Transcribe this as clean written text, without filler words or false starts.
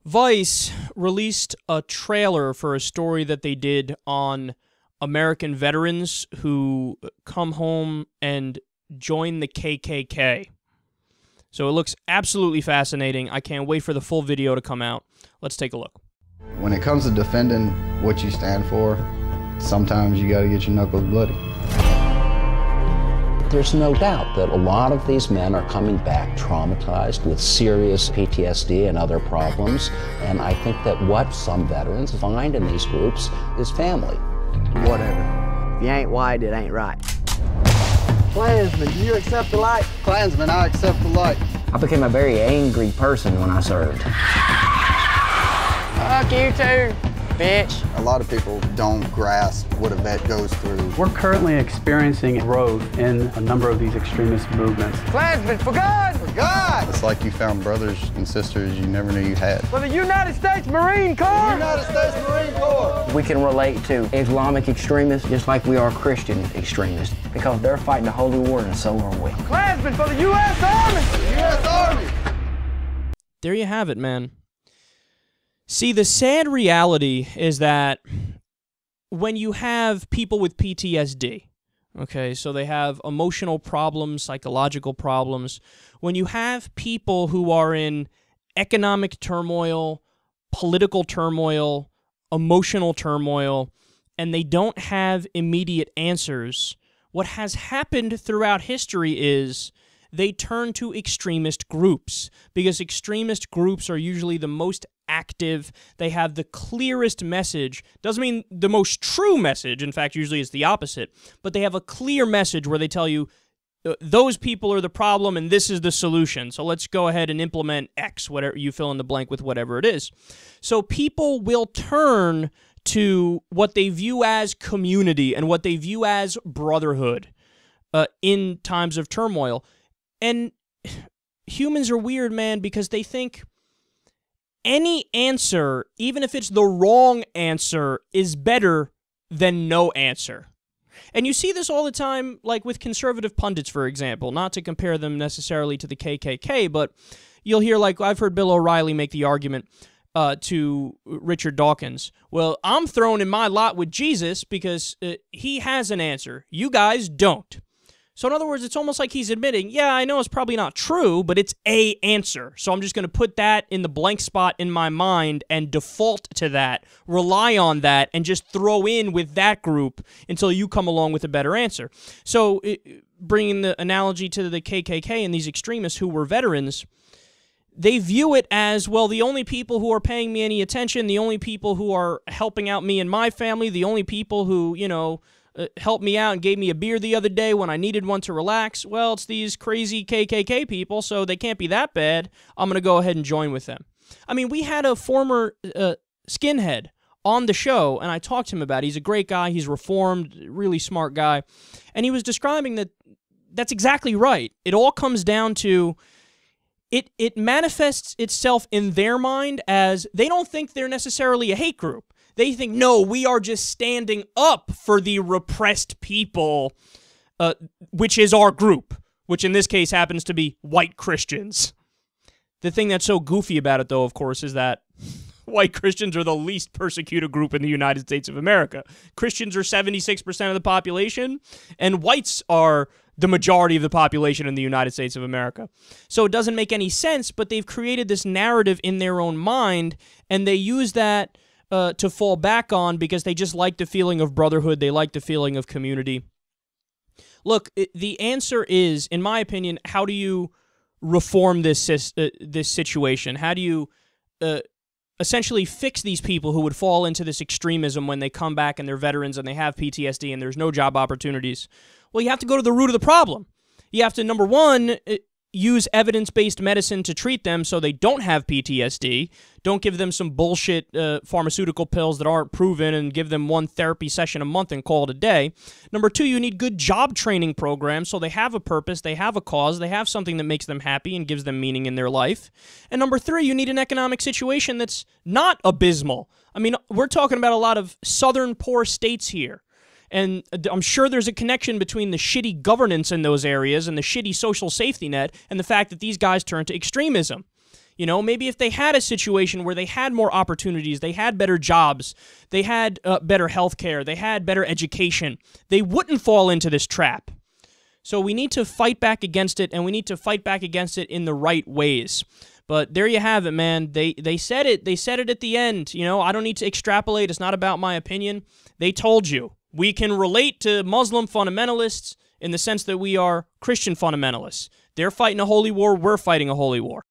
Vice released a trailer for a story that they did on American veterans who come home and join the KKK. So it looks absolutely fascinating. I can't wait for the full video to come out. Let's take a look. When it comes to defending what you stand for, sometimes you gotta get your knuckles bloody. There's no doubt that a lot of these men are coming back traumatized with serious PTSD and other problems, and I think that what some veterans find in these groups is family. Whatever. If you ain't white, it ain't right. Klansman, do you accept the light? Klansman, I accept the light. I became a very angry person when I served. Fuck you too, bitch. A lot of people don't grasp what a vet goes through. We're currently experiencing growth in a number of these extremist movements. Klansman, for God! For God! It's like you found brothers and sisters you never knew you had. For the United States Marine Corps! The United States Marine Corps! We can relate to Islamic extremists just like we are Christian extremists because they're fighting a holy war and so are we. Klansman, for the U.S. Army! The U.S. Army! There you have it, man. See, the sad reality is that when you have people with PTSD, okay, so they have emotional problems, psychological problems, when you have people who are in economic turmoil, political turmoil, emotional turmoil, and they don't have immediate answers, what has happened throughout history is they turn to extremist groups, because extremist groups are usually the most active, they have the clearest message. Doesn't mean the most true message, in fact, usually it's the opposite, but they have a clear message where they tell you, those people are the problem and this is the solution, so let's go ahead and implement X, whatever you fill in the blank with whatever it is. So people will turn to what they view as community and what they view as brotherhood in times of turmoil. And humans are weird, man, because they think any answer, even if it's the wrong answer, is better than no answer. And you see this all the time, like with conservative pundits, for example, not to compare them necessarily to the KKK, but you'll hear, like, I've heard Bill O'Reilly make the argument to Richard Dawkins, well, I'm throwing in my lot with Jesus because he has an answer. You guys don't. So in other words, it's almost like he's admitting, yeah, I know it's probably not true, but it's a answer. So I'm just going to put that in the blank spot in my mind and default to that, rely on that, and just throw in with that group until you come along with a better answer. So bringing the analogy to the KKK and these extremists who were veterans, they view it as, well, the only people who are paying me any attention, the only people who are helping out me and my family, the only people who, you know, helped me out and gave me a beer the other day when I needed one to relax, well, it's these crazy KKK people, so they can't be that bad. I'm going to go ahead and join with them. I mean, we had a former skinhead on the show, and I talked to him about it. He's a great guy. He's reformed, really smart guy. And he was describing that that's exactly right. It all comes down to it manifests itself in their mind as they don't think they're necessarily a hate group. They think, no, we are just standing up for the repressed people, which is our group, which in this case happens to be white Christians. The thing that's so goofy about it, though, of course, is that white Christians are the least persecuted group in the United States of America. Christians are 76% of the population, and whites are the majority of the population in the United States of America. So it doesn't make any sense, but they've created this narrative in their own mind, and they use that to fall back on because they just like the feeling of brotherhood. They like the feeling of community. Look, the answer is, in my opinion, how do you reform this situation? How do you essentially fix these people who would fall into this extremism when they come back and they're veterans and they have PTSD and there's no job opportunities? Well, you have to go to the root of the problem. You have to, number one, use evidence-based medicine to treat them so they don't have PTSD. Don't give them some bullshit pharmaceutical pills that aren't proven and give them one therapy session a month and call it a day. Number two, you need good job training programs so they have a purpose, they have a cause, they have something that makes them happy and gives them meaning in their life. And number three, you need an economic situation that's not abysmal. I mean, we're talking about a lot of southern poor states here. And I'm sure there's a connection between the shitty governance in those areas and the shitty social safety net and the fact that these guys turn to extremism. You know, maybe if they had a situation where they had more opportunities, they had better jobs, they had better health care, they had better education, they wouldn't fall into this trap. So we need to fight back against it, and we need to fight back against it in the right ways. But there you have it, man. They said it. They said it at the end. You know, I don't need to extrapolate. It's not about my opinion. They told you. We can relate to Muslim fundamentalists in the sense that we are Christian fundamentalists. They're fighting a holy war. We're fighting a holy war.